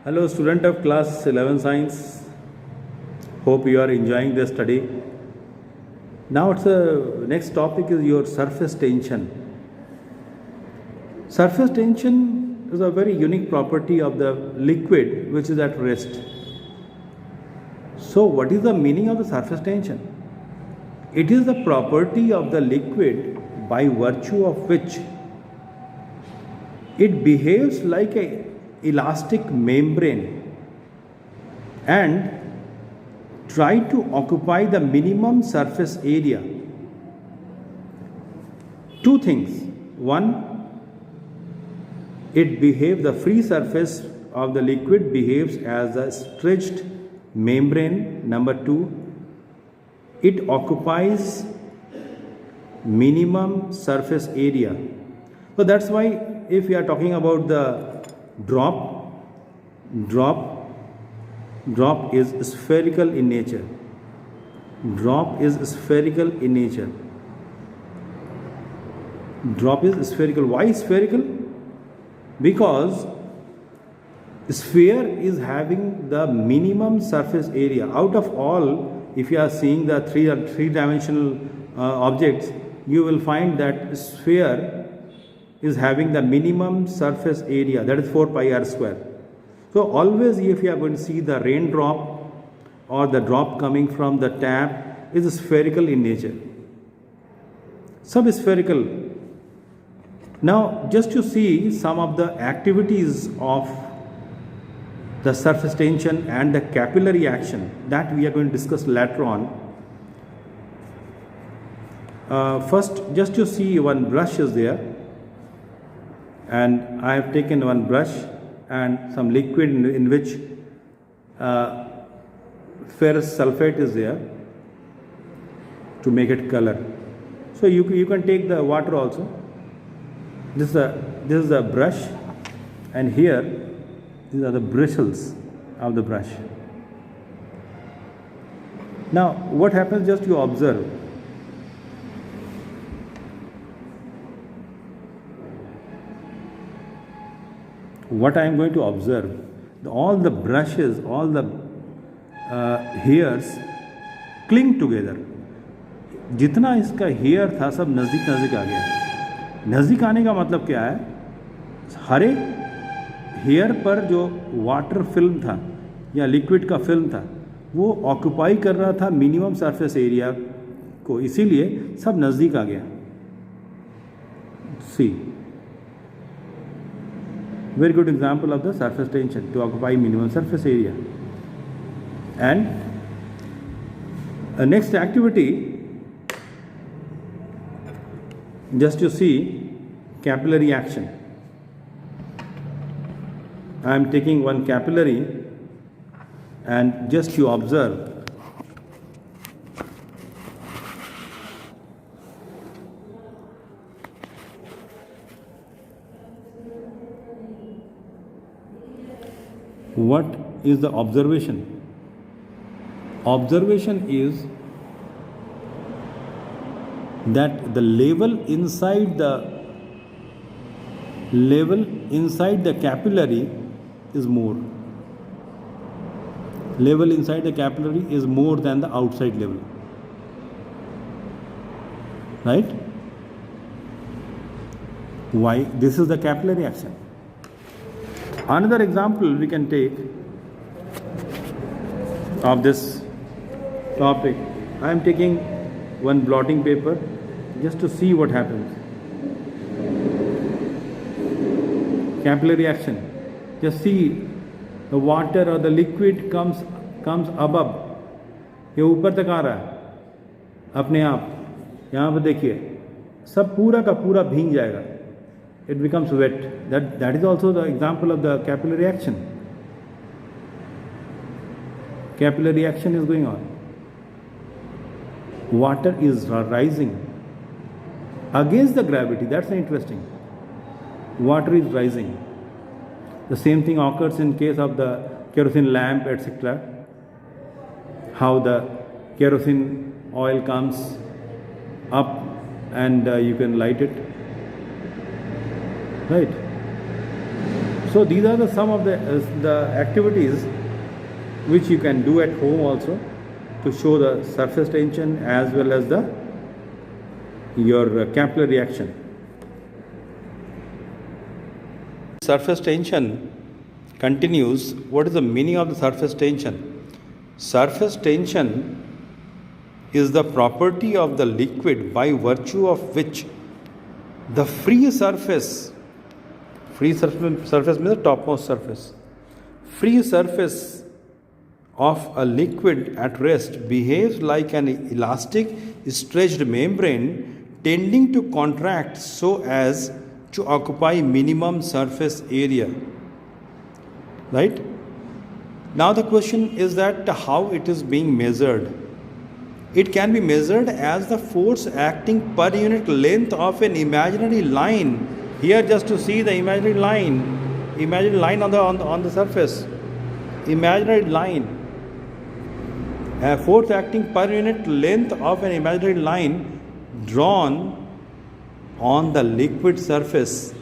Hello, student of class 11 science. Hope you are enjoying the study. Now, next topic is your surface tension. Surface tension is a very unique property of the liquid which is at rest. So, what is the meaning of the surface tension? It is the property of the liquid by virtue of which it behaves like a elastic membrane and try to occupy the minimum surface area. Two things. One, the free surface of the liquid behaves as a stretched membrane. Number two, it occupies minimum surface area. So that's why if we are talking about the drop is spherical in nature. Drop is spherical in nature. Drop is spherical. Why spherical? Because sphere is having the minimum surface area. Out of all, if you are seeing the three-dimensional objects, you will find that sphere is having the minimum surface area, that is 4 pi r square. So always if you are going to see the raindrop or the drop coming from the tap is spherical in nature. Subspherical. Now just to see some of the activities of the surface tension and the capillary action that we are going to discuss later on. First, just to see, one brush is there. And I have taken one brush and some liquid in which ferrous sulfate is there to make it color. So you can take the water also. This is a brush, and here these are the bristles of the brush. Now what happens, just you observe. What I am going to observe, all the brushes, all the hairs cling together. जितना इसका hair था सब नज़दीक नज़दीक आ गया. नज़दीक आने का मतलब क्या है? हर एक हेयर पर जो वाटर फिल्म था या लिक्विड का फिल्म था वो ऑक्यूपाई कर रहा था मिनिमम सरफेस एरिया को, इसीलिए सब नज़दीक आ गया. सी, very good example of the surface tension, to occupy minimum surface area. And next activity, just to see capillary action. I am taking one capillary and just to observe. What is the observation? Observation is that the level inside the capillary is more. Level inside the capillary is more than the outside level. Right? Why? This is the capillary action. Another example we can take of this topic. I am taking one blotting paper just to see what happens. Capillary action. Just see the water or the liquid comes above. ये ऊपर तक आ रहा है अपने आप. यहाँ पर देखिए सब पूरा का पूरा भीग जाएगा. It becomes wet. That is also the example of the capillary action. Capillary action is going on. Water is rising against the gravity. That's interesting. Water is rising. The same thing occurs in case of the kerosene lamp, etc. How the kerosene oil comes up and you can light it. Right? So these are the some of the activities which you can do at home also to show the surface tension as well as the your capillary reaction. Surface tension continues. What is the meaning of the surface tension? Surface tension is the property of the liquid by virtue of which the free surface means the topmost surface, free surface of a liquid at rest behaves like an elastic stretched membrane tending to contract so as to occupy minimum surface area. Right? Now the question is that how it is being measured. It can be measured as the force acting per unit length of an imaginary line. Here just to see the imaginary line on the surface, imaginary line, a force acting per unit length of an imaginary line drawn on the liquid surface,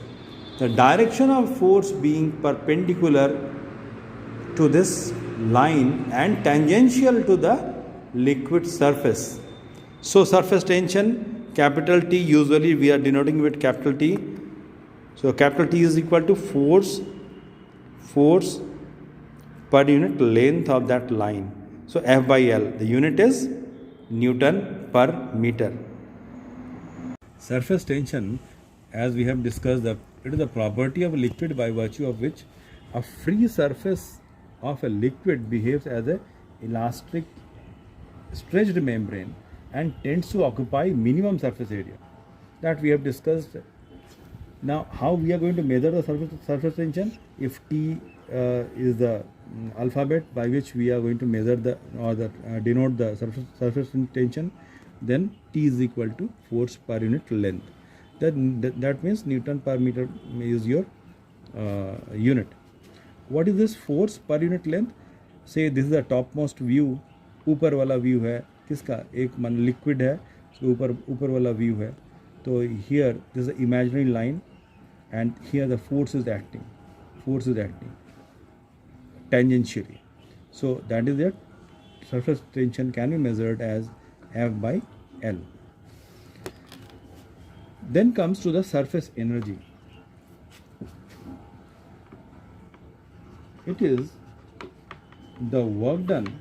the direction of force being perpendicular to this line and tangential to the liquid surface. So surface tension, capital T, usually we are denoting with capital T. So capital T is equal to force per unit length of that line. So F by L, the unit is Newton per meter. Surface tension, as we have discussed, it is the property of a liquid by virtue of which a free surface of a liquid behaves as a elastic stretched membrane and tends to occupy minimum surface area. That we have discussed. Now, how we are going to measure the surface tension? If T is the alphabet by which we are going to measure denote the surface tension, then T is equal to force per unit length. That means Newton per meter is your unit. What is this force per unit length? Say this is the topmost view. ऊपर वाला view है किसका? एक मान liquid है, तो ऊपर वाला व्यू है. तो here this is the imaginary line and here the force is acting tangentially. So that is that surface tension can be measured as F by L. Then comes to the surface energy. It is the work done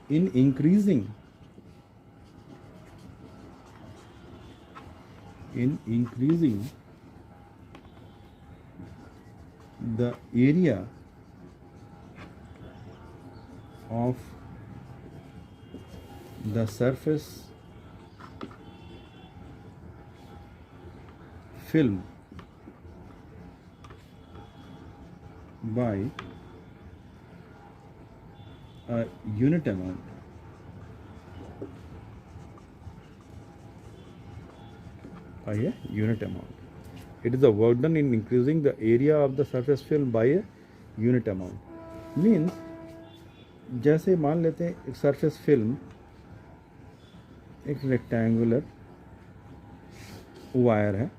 in increasing the area of the surface film by a unit amount. By a unit amount. It is the work done in increasing the area of the surface film by a unit amount. Means जैसे मान लेते हैं एक surface film, एक rectangular wire है,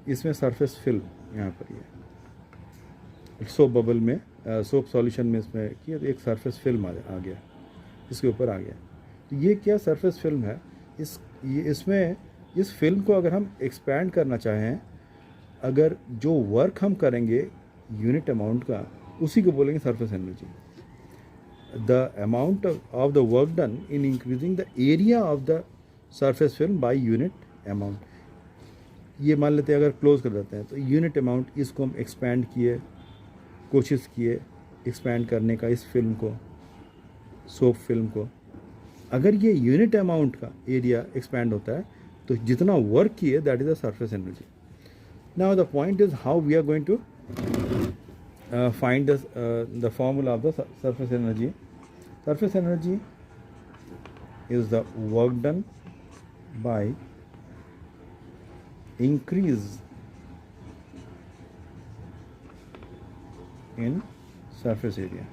इसमें surface film यहाँ पर ये सोप बबल में सोप सॉल्यूशन में इसमें किया तो एक सरफेस फिल्म आ गया, इसके ऊपर आ गया. तो ये क्या सरफेस फिल्म है. इसमें इस फिल्म को अगर हम एक्सपैंड करना चाहें, अगर जो वर्क हम करेंगे यूनिट अमाउंट का, उसी को बोलेंगे surface energy. The amount of the work done in increasing the area of the surface film by unit amount. ये मान लेते हैं अगर क्लोज कर देते हैं तो यूनिट अमाउंट, इसको हम एक्सपैंड किए, कोशिश किए एक्सपैंड करने का इस फिल्म को, सोप फिल्म को. अगर ये यूनिट अमाउंट का एरिया एक्सपैंड होता है तो जितना वर्क किए that is the surface energy. Now the point is how we are going to find the formula of the surface energy. Surface energy is the work done by increase in surface area.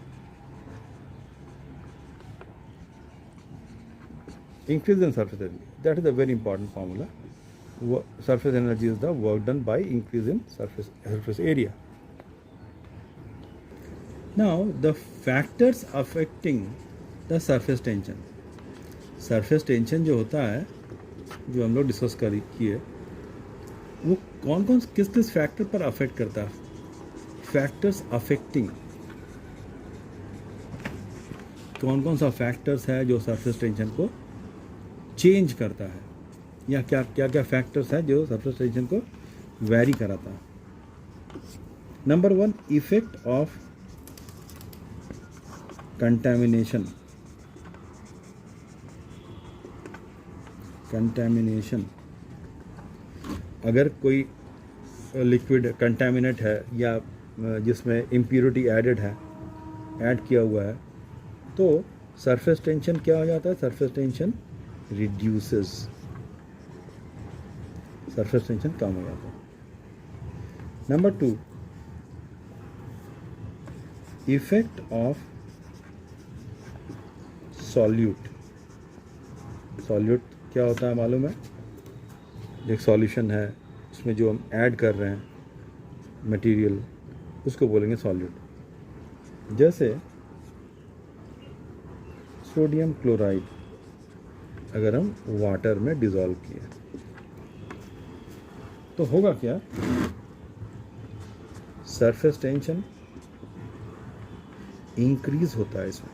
Increase in surface area. That is a very important formula. surface energy is the work done by increase in surface area. Now the factors affecting the surface tension. Surface tension जो होता है, जो हम लोग discuss किए, वो कौन कौन किस किस फैक्टर पर अफेक्ट करता है. फैक्टर्स अफेक्टिंग, कौन कौन सा फैक्टर्स है जो सरफेस टेंशन को चेंज करता है, या क्या क्या क्या फैक्टर्स है जो सरफेस टेंशन को वेरी कराता है. Number 1, effect of contamination. अगर कोई लिक्विड कंटामिनेट है या जिसमें इम्प्योरिटी ऐड किया हुआ है, तो सरफेस टेंशन क्या हो जाता है? Surface tension reduces, surface tension कम हो जाता है. Number 2, effect of solute. Solute क्या होता है मालूम है? एक सॉल्यूशन है, उसमें जो हम ऐड कर रहे हैं मटेरियल, उसको बोलेंगे सॉल्यूट. जैसे सोडियम क्लोराइड अगर हम वाटर में डिज़ोल्व किए तो होगा क्या? सरफेस टेंशन इंक्रीज होता है इसमें,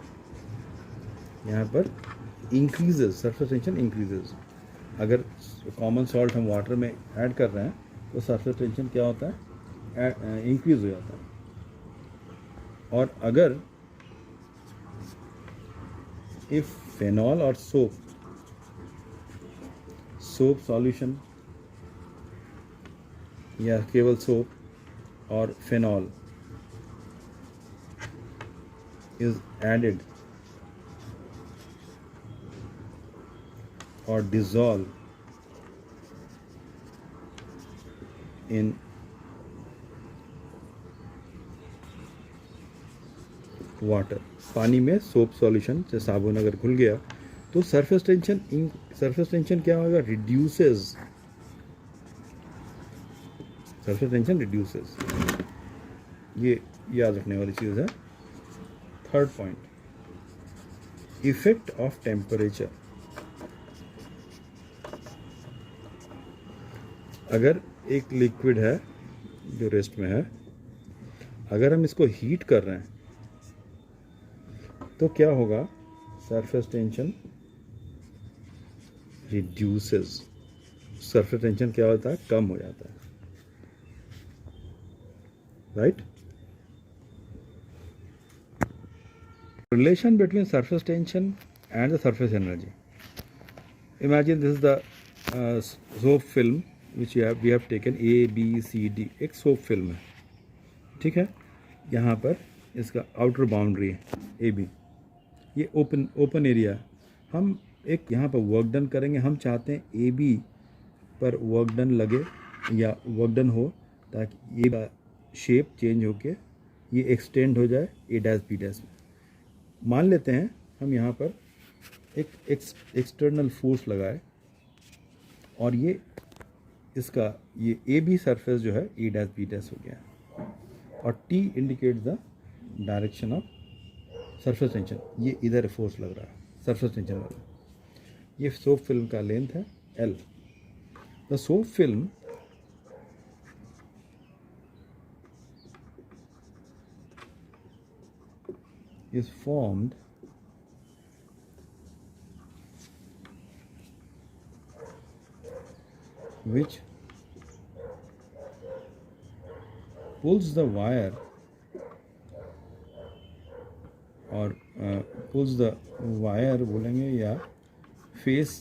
यहाँ पर इंक्रीजेज, सरफेस टेंशन इंक्रीजेज. अगर कॉमन सॉल्ट हम वाटर में ऐड कर रहे हैं तो सरफेस टेंशन क्या होता है? इंक्रीज हो जाता है. और अगर इफ फेनॉल और सोप सॉल्यूशन, या केवल सोप और phenol is added or dissolve in water, पानी में सोप सॉल्यूशन से साबुन अगर घुल गया तो सरफेस टेंशन क्या होगा? रिड्यूसेस. Surface tension reduces. ये याद रखने वाली चीज़ है. Third point, effect of temperature. अगर एक लिक्विड है जो रेस्ट में है, अगर हम इसको हीट कर रहे हैं तो क्या होगा? Surface tension reduces. Surface tension क्या होता है? कम हो जाता है. Right? Relation between surface tension and the surface energy. Imagine this is the soap film which we have taken A, B, C, D. एक सोप फिल्म है, ठीक है. यहाँ पर इसका आउटर बाउंड्री है AB, ये ओपन एरिया है. हम एक यहाँ पर वर्क डन करेंगे. हम चाहते हैं AB पर वर्क डन लगे या वर्क डन हो, ताकि ये शेप चेंज होके ये एक्सटेंड हो जाए A', B' में. मान लेते हैं हम यहाँ पर एक एक्सटर्नल फोर्स लगाए और ये इसका ये AB सरफेस जो है A', B' हो गया, और T indicate the direction of surface tension. ये इधर फोर्स लग रहा है सरफेस टेंशन वाला. ये सोप फिल्म का लेंथ है L. The soap film is formed which pulls the wire और pulls the wire बोलेंगे या face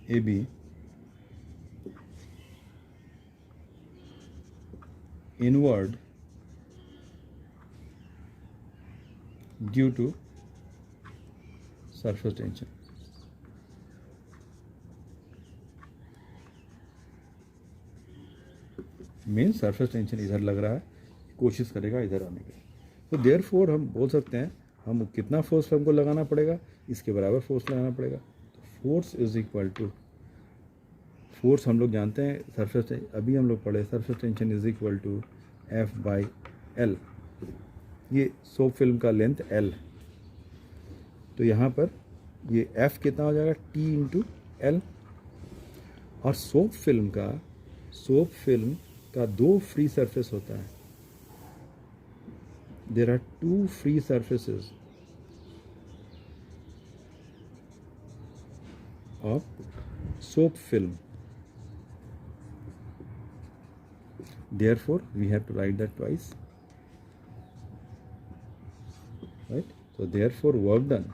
AB inward due to surface tension. Mean surface tension इधर लग रहा है, कोशिश करेगा इधर आने की. तो देयरफॉर हम बोल सकते हैं हम कितना फोर्स हमको लगाना पड़ेगा, इसके बराबर फोर्स लगाना पड़ेगा. तो force is equal to force हम लोग जानते हैं सरफेस, अभी हम लोग पढ़े surface tension is equal to F/L। ये सोप फिल्म का लेंथ L, तो यहाँ पर ये F कितना हो जाएगा T इंटू L। और सोप फिल्म का दो फ्री सरफेस होता है, there are two free surfaces of soap film. Therefore, we have to write that twice, right? So, therefore, work done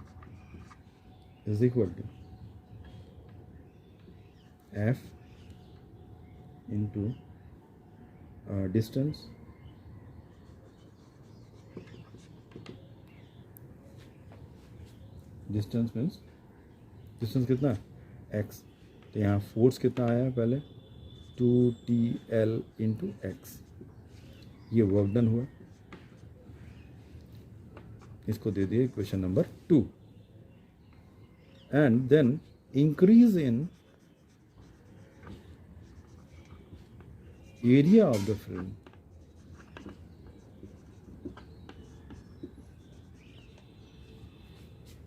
is equal to F into distance means distance कितना x, तो यहाँ force कितना आया है पहले 2TL into X, ये work done हुआ, इसको दे दिए question number 2। And then increase in area of the film,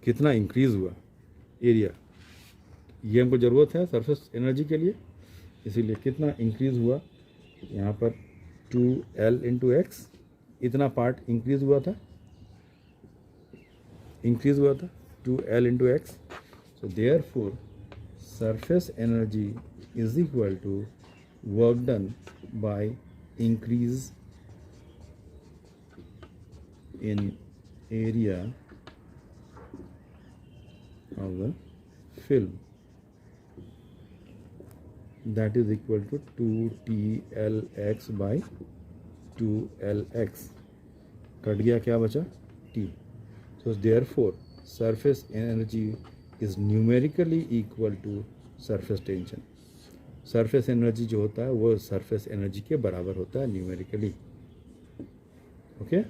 कितना इंक्रीज हुआ एरिया, ये हमको ज़रूरत है सरफेस एनर्जी के लिए, इसीलिए कितना इंक्रीज हुआ यहाँ पर 2L इंटू एक्स, इतना पार्ट इंक्रीज हुआ था 2L into X. So therefore surface energy is equal to work done by increase in area of the film, that is equal to 2TLX by 2LX, cut गया क्या बचा T। So therefore surface energy is numerically equal to surface tension। surface energy जो होता है वो surface energy के बराबर होता है न्यूमेरिकली, ओके।